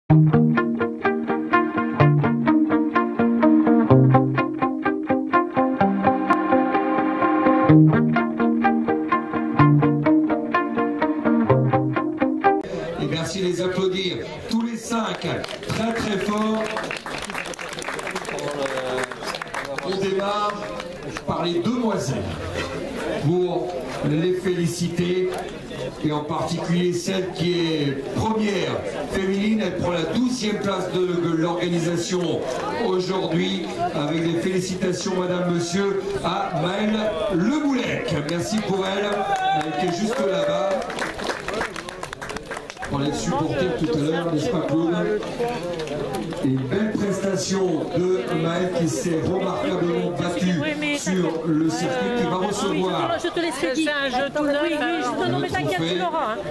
Et merci de les applaudir, tous les 5, très très fort. On démarre par les demoiselles pour les féliciter, et en particulier celle qui est première féminine. Elle prend la 12e place de l'organisation aujourd'hui, avec les félicitations madame, monsieur, à Maëlle Leboulec. Merci pour elle, elle qui est juste là-bas. On l'a supporté tout à l'heure, n'est-ce pas Claude? Et une belle prestation de Maëlle qui s'est remarquablement battue sur le circuit, qui va recevoir je te laisserai dire. C'est un jeu tout neuf.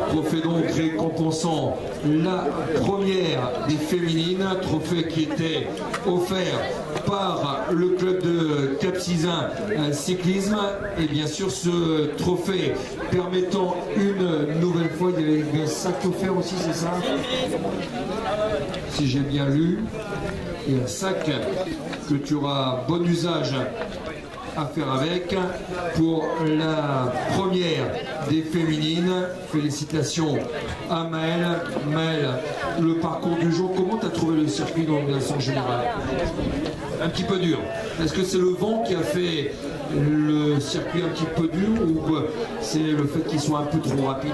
Trophée donc récompensant la première des féminines, trophée qui était offert par le club de Cap-Sizun cyclisme, et bien sûr ce trophée permettant une nouvelle fois, il y avait un sac offert aussi, c'est ça? Si j'ai bien lu, et un sac que tu auras bon usage à faire avec pour la première des féminines. Félicitations à Maëlle. Maëlle, le parcours du jour, comment tu as trouvé le circuit d'organisation générale? Un petit peu dur. Est-ce que c'est le vent qui a fait le circuit un petit peu dur, ou c'est le fait qu'il soit un peu trop rapide?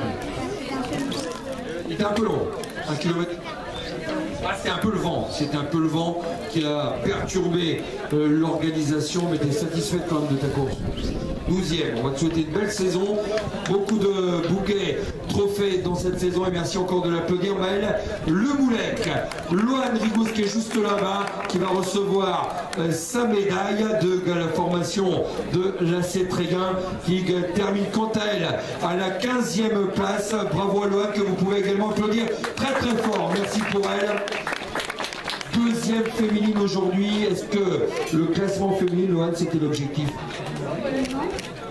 Il était un peu long, 1 kilomètre. Ah, c'était un peu le vent qui a perturbé l'organisation, mais tu es satisfaite quand même de ta course. 12e, on va te souhaiter une belle saison, beaucoup de bouquets, trophées dans cette saison, et merci encore de l'applaudir. Maëlle Leboulec, Loane Rigous qui est juste là-bas, qui va recevoir sa médaille de la formation de l'AC Tréguin, qui termine quant à elle à la 15e place. Bravo à Loane, que vous pouvez également applaudir très très fort. Merci pour elle. Deuxième féminine aujourd'hui. Est-ce que le classement féminin, Loane, c'était l'objectif?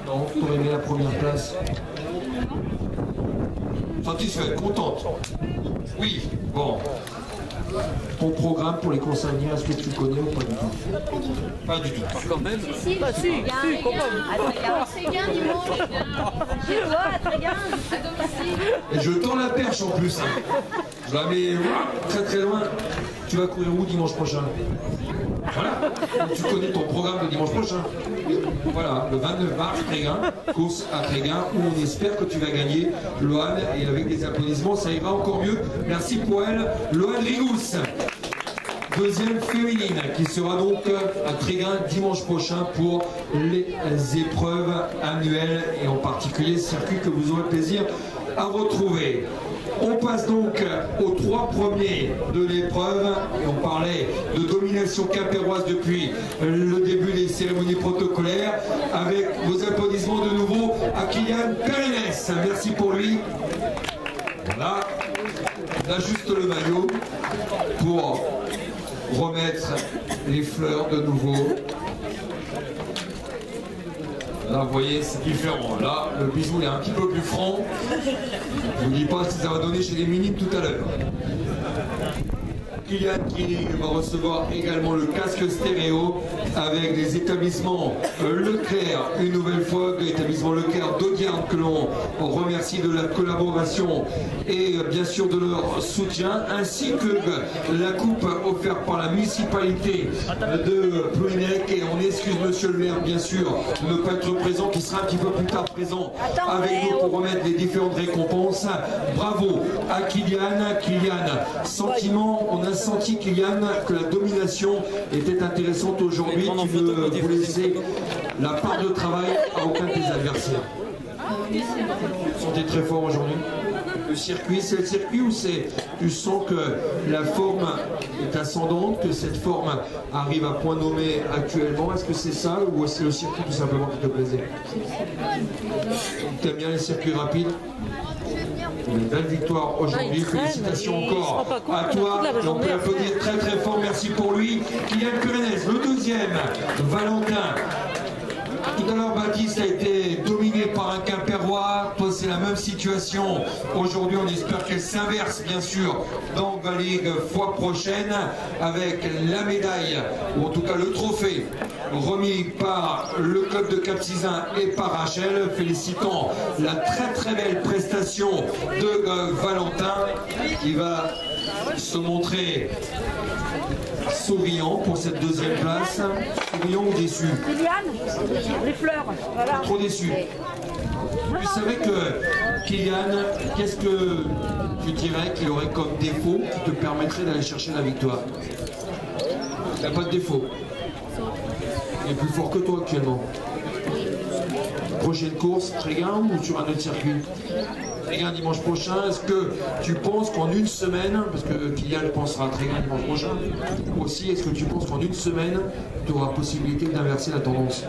Non, tu aurais aimé la première place. Satisfaite, contente? Oui, bon. Ton programme pour les consignés, est-ce que tu connais ou pas du tout? Pas du tout. Quand même. Si, quand même. À Tréguin dimanche. Chez toi, à Tréguin, à domicile. Et je tends la perche en plus. Je la mets très très loin. Tu vas courir où dimanche prochain? Voilà. Tu connais ton programme de dimanche prochain. Voilà, le 29 mars, Tréguin, course à Tréguin, où on espère que tu vas gagner, Loane, et avec des applaudissements, ça ira encore mieux. Merci pour elle, Loane Rigous. Deuxième féminine, qui sera donc à Tréguin dimanche prochain pour les épreuves annuelles, et en particulier circuit que vous aurez plaisir à retrouver. On passe donc aux 3 premiers de l'épreuve, et on parlait de domination quimpéroise depuis le début des cérémonies protocolaires, avec vos applaudissements de nouveau à Kylian Pérennes. Merci pour lui. Voilà, on ajuste le maillot pour remettre les fleurs de nouveau. Là, vous voyez, c'est différent. Là, le bisou est un petit peu plus franc. Je ne vous dis pas si ça va donner chez les minimes tout à l'heure. Kylian qui va recevoir également le casque stéréo avec les établissements Leclerc, une nouvelle fois, l'établissement Leclerc d'Audierne, que l'on remercie de la collaboration et bien sûr de leur soutien, ainsi que la coupe offerte par la municipalité de Plouhinec. Et on excuse monsieur le maire bien sûr de ne pas être présent, qui sera un petit peu plus tard présent avec nous pour remettre les différentes récompenses. Bravo à Kylian. Kylian, sentiment, on a senti, Kylian, que la domination était intéressante aujourd'hui. Tu ne voulais laisser la part de travail à aucun de tes adversaires. Tu sentais très fort aujourd'hui. Le circuit, c'est le circuit où tu sens que la forme est ascendante, que cette forme arrive à point nommé actuellement? Est-ce que c'est ça, ou c'est le circuit tout simplement qui te plaisait? Tu aimes bien les circuits rapides? Une belle victoire aujourd'hui, félicitations encore à toi. On peut applaudir très très fort, merci pour lui. Kylian Pérennes, le deuxième, Valentin. Tout à l'heure, Baptiste a été dominé par un Quimpérois. toi c'est la même situation. Aujourd'hui on espère qu'elle s'inverse bien sûr dans Galigue fois prochaine avec la médaille, ou en tout cas le trophée, remis par le club de Cap-Sizun et par Rachel. Félicitons la très belle prestation de Valentin qui va se montrer souriant pour cette deuxième place. Souriant ou déçu? Kylian, les fleurs, voilà. Trop déçu. Tu savais que Kylian, qu'est-ce que tu dirais qu'il aurait comme défaut qui te permettrait d'aller chercher la victoire? Il n'a pas de défaut. Il est plus fort que toi actuellement. Prochaine course, Tréguin ou sur un autre circuit? Tréguin dimanche prochain. Est-ce que tu penses qu'en une semaine, parce que Kylian pensera à Tréguin dimanche prochain aussi, est-ce que tu penses qu'en une semaine, tu auras possibilité d'inverser la tendance?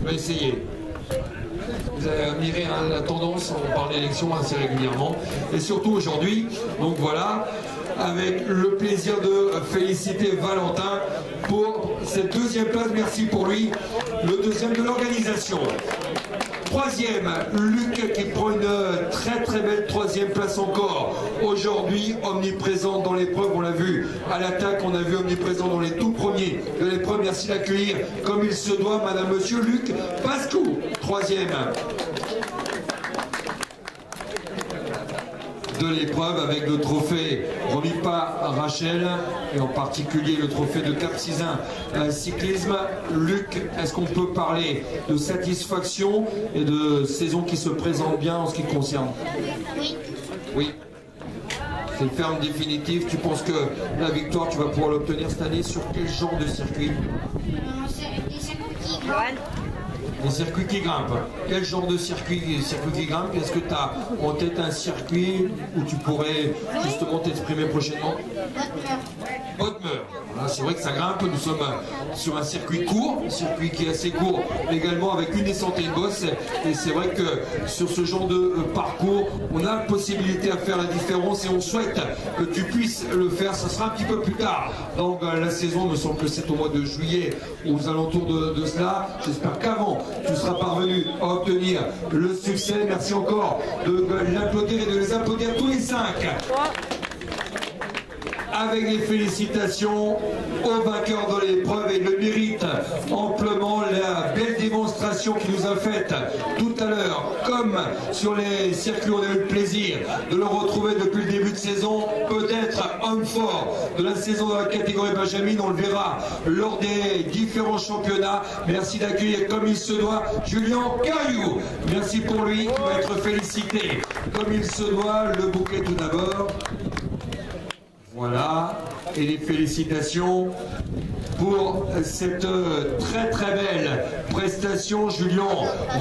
On va essayer. Vous avez admiré la tendance, on parle d'élection assez régulièrement. Et surtout aujourd'hui, donc voilà, avec le plaisir de féliciter Valentin pour cette deuxième place. Merci pour lui, le deuxième de l'organisation. Troisième, Luc qui prend une très belle troisième place encore. Aujourd'hui, omniprésent dans l'épreuve, on l'a vu à l'attaque, on a vu omniprésent dans les tout premiers de l'épreuve. Merci d'accueillir comme il se doit, madame, monsieur, Luc Pascou. Troisième de l'épreuve avec le trophée remis par Rachel et en particulier le trophée de Cap-Sizun cyclisme. Luc, est-ce qu'on peut parler de satisfaction et de saison qui se présente bien en ce qui te concerne? Oui. Oui. C'est le ferme définitif. Tu penses que la victoire, tu vas pouvoir l'obtenir cette année sur quel genre de circuit? Les circuits qui grimpent. Quel genre de circuit qui grimpe? Est-ce que tu as en tête un circuit où tu pourrais justement t'exprimer prochainement? Haute-Meur. Voilà, c'est vrai que ça grimpe. Nous sommes sur un circuit court, un circuit qui est assez court également avec une descente et une bosse. Et c'est vrai que sur ce genre de parcours, on a la possibilité à faire la différence et on souhaite que tu puisses le faire. Ça sera un petit peu plus tard dans la saison. Il me semble que c'est au mois de juillet, aux alentours de cela. J'espère qu'avant, tu seras parvenu à obtenir le succès. Merci encore de l'applaudir et de les applaudir tous les 5. Avec les félicitations au vainqueur de l'épreuve et le mérite amplement la belle démonstration qu'il nous a faite tout à l'heure. Comme sur les circuits, on a eu le plaisir de le retrouver depuis le début de saison, peut-être homme fort de la saison dans la catégorie Benjamin, on le verra lors des différents championnats. Merci d'accueillir comme il se doit Julien Caillou. Merci pour lui, il va être félicité comme il se doit. Le bouquet tout d'abord. Voilà, et les félicitations pour cette très belle prestation. Julien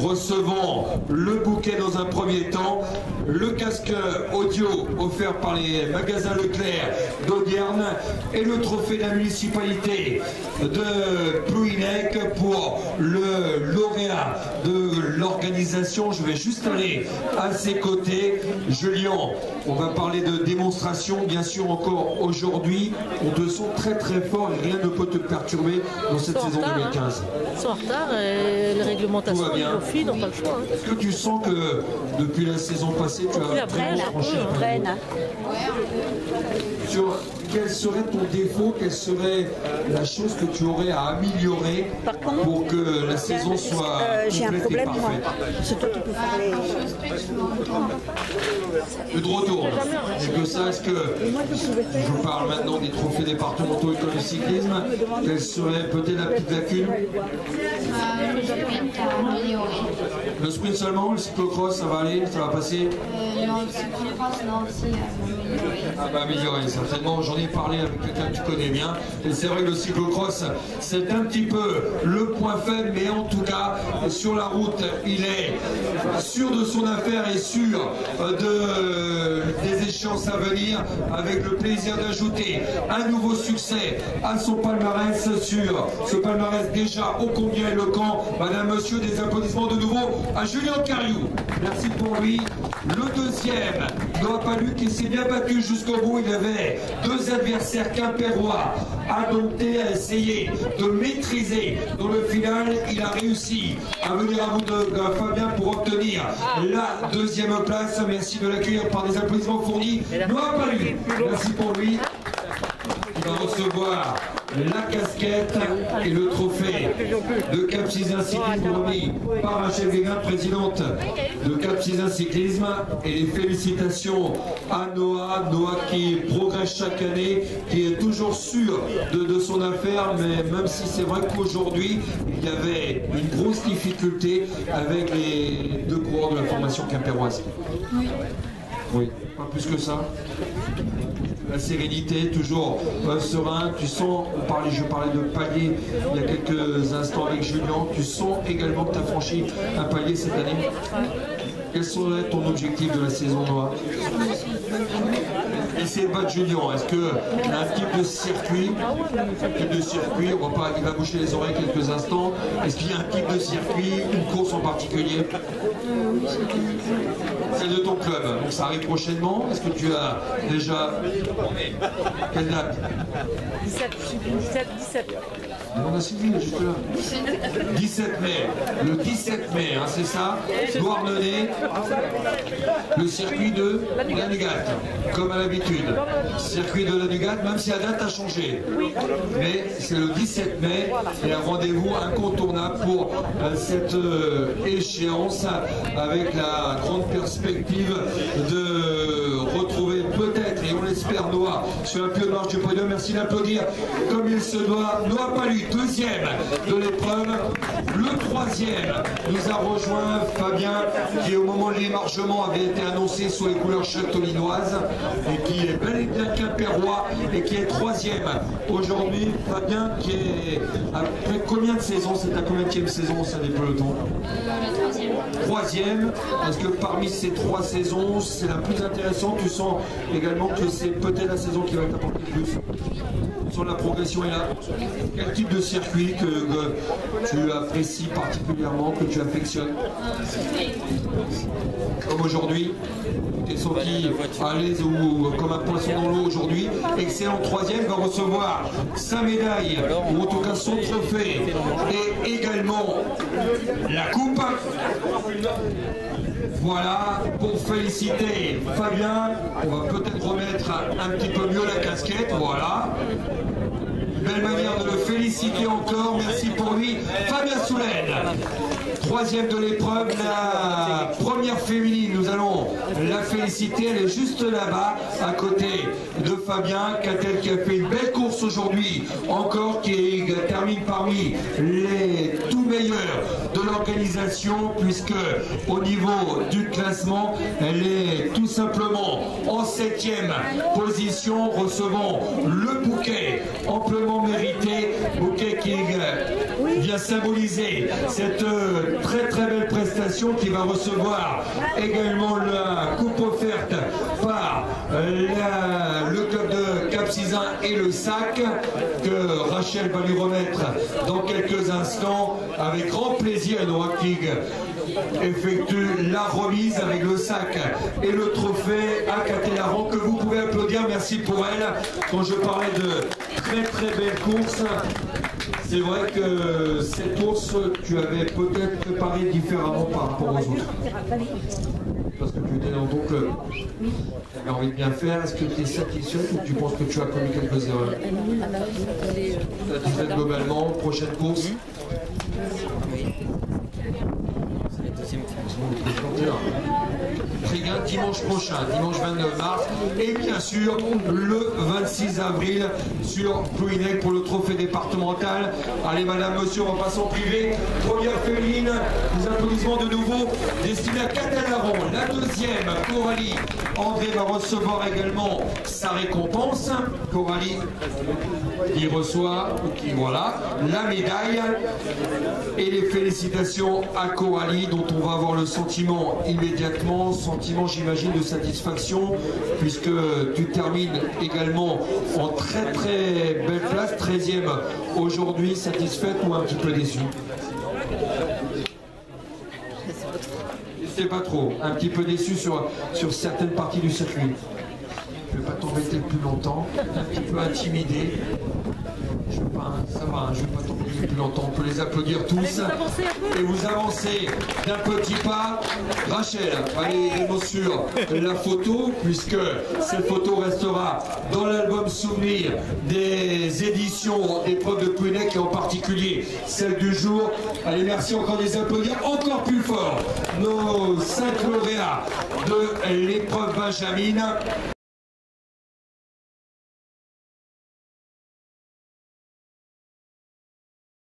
recevant le bouquet dans un premier temps, le casque audio offert par les magasins Leclerc d'Audierne et le trophée de la municipalité de Plouhinec pour le lauréat de l'organisation. Je vais juste aller à ses côtés. Julien, on va parler de démonstration, bien sûr, encore aujourd'hui. On te sent très fort et rien ne peut te perturber dans cette saison 2015. Ils sont en retard et les réglementations, ils n'ont pas le choix. Est-ce que tu sens que depuis la saison passée, tu as très bien franchi un peu? Sur quel serait ton défaut, quelle serait la chose que tu aurais à améliorer pour que la saison soit j'ai un problème, moi. C'est toi qui peux faire les... de retour. C'est que ça, est-ce que je parle maintenant des trophées départementaux école de cyclisme, quelle serait peut-être la petite lacune? Le sprint seulement, le cyclocross, ça va aller, ça va passer? Le cyclocross, non, aussi. Ah bah améliorer, certainement, j'en ai parlé avec quelqu'un que tu connais bien, et c'est vrai que le cyclocross, c'est un petit peu le point faible, mais en tout cas, sur la route, il est sûr de son affaire et sûr des échéances à venir, avec le plaisir d'ajouter un nouveau succès à son palmarès sur ce palmarès déjà ô combien éloquent. Madame, monsieur, des applaudissements de nouveau à Julien Cariou. Merci pour lui, le deuxième Noah Palu qui s'est bien battu jusqu'au bout. Il avait deux adversaires quimpérois à dompter, à essayer de maîtriser. Dans le final, il a réussi à venir à bout de Fabien pour obtenir la deuxième place. Merci de l'accueillir par des applaudissements fournis. Noah Palu, merci pour lui. Il va recevoir la casquette et le trophée de Cap Sizun Cyclisme remis par Rachel Guéguin, présidente de Cap Sizun Cyclisme. Et les félicitations à Noah qui progresse chaque année, qui est toujours sûr de son affaire, mais même si c'est vrai qu'aujourd'hui il y avait une grosse difficulté avec les deux coureurs de la formation quimpéroise. Oui, pas plus que ça. La sérénité, toujours serein. Tu sens, je parlais de palier il y a quelques instants avec Julien, tu sens également que tu as franchi un palier cette année. Quel serait ton objectif de la saison, Noah? Essayer de battre Julien. Est-ce qu'il y a un type de circuit, on va pas, il va boucher les oreilles quelques instants. Est-ce qu'il y a un type de circuit, une course en particulier? Celle de ton club, donc ça arrive prochainement. Est-ce que tu as déjà... Quelle date? 17. On a suivi juste là. 17 mai. Le 17 mai, hein, c'est ça. Douarnenez, le circuit de Lanugat, comme à l'habitude. Circuit de Lanugat, même si la date a changé. Mais c'est le 17 mai et un rendez-vous incontournable pour cette échéance, avec la grande perspective de retrouver peut-être, et on l'espère, Noah sur un pied de marche du podium. Merci d'applaudir comme il se doit Noah Palu, deuxième de l'épreuve. Le troisième nous a rejoint Fabien, qui au moment de l'émargement avait été annoncé sous les couleurs châtellinoises et qui est bel et bien quimpérois et qui est troisième aujourd'hui. Fabien, qui est après combien de saisons? C'est ta combienième saison au sein des pelotons? La Troisième. Est-ce que parmi ces 3 saisons, c'est la plus intéressante? Tu sens également que c'est peut-être la saison qui va t'apporter le plus? Sur la progression est là. Quel type de circuit que tu apprécies particulièrement, que tu affectionnes? Comme aujourd'hui, tu t'es senti à l'aise ou comme un poisson dans l'eau aujourd'hui. Excellent troisième, va recevoir sa médaille, ou en tout cas son trophée, et également la coupe. Voilà, pour féliciter Fabien, on va peut-être remettre un petit peu mieux la casquette, voilà. Belle manière de le féliciter encore, merci pour lui. Fabien Soulaine, troisième de l'épreuve, la première féminine, nous allons la féliciter, elle est juste là-bas, à côté de Fabien, qui a fait une belle course aujourd'hui, encore, qui termine parmi les tout meilleurs de l'organisation, puisque au niveau du classement, elle est tout simplement en 7e position, recevant le bouquet amplement mérité, bouquet qui vient symboliser cette très très belle prestation, qui va recevoir également la coupe offerte par le club de Cap Sizun et le sac que Rachel va lui remettre dans quelques instants avec grand plaisir. Et Noah King effectue la remise avec le sac et le trophée à Catélaran, que vous pouvez applaudir. Merci pour elle. Quand je parlais de très très belle course, c'est vrai que cette course, tu avais peut-être préparé différemment par rapport aux autres. Parce que tu étais dans ton club. Tu avais envie de bien faire. Est-ce que tu es satisfaite ou tu penses que tu as commis quelques erreurs? Satisfaite globalement. Prochaine course? Tréguin dimanche prochain, dimanche 29 mars, et bien sûr le 26 avril sur Plouhinec pour le trophée départemental. Allez madame, monsieur, on passe en privé. Première féminine, des applaudissements de nouveau destinés à Catélaran. La deuxième, Coralie André, va recevoir également sa récompense. Coralie qui reçoit, qui voilà, la médaille, et les félicitations à Coralie, dont on va avoir le sentiment immédiatement, sentiment j'imagine de satisfaction, puisque tu termines également en très très belle place, 13e aujourd'hui. Satisfaite ou un petit peu déçue? sais pas trop. Un petit peu déçu sur certaines parties du circuit. Je ne vais pas t'embêter plus longtemps. Un petit peu intimidé. Je veux pas, ça va, je ne vais pas t'embêter plus longtemps. On peut les applaudir tous. Et vous avancez d'un petit pas. Rachel, allez sur la photo, puisque cette photo restera dans l'album souvenir des éditions d'épreuves de Pruneck et en particulier celle du jour. Allez, merci encore des applaudir encore plus fort nos 5 lauréats de l'épreuve Benjamin.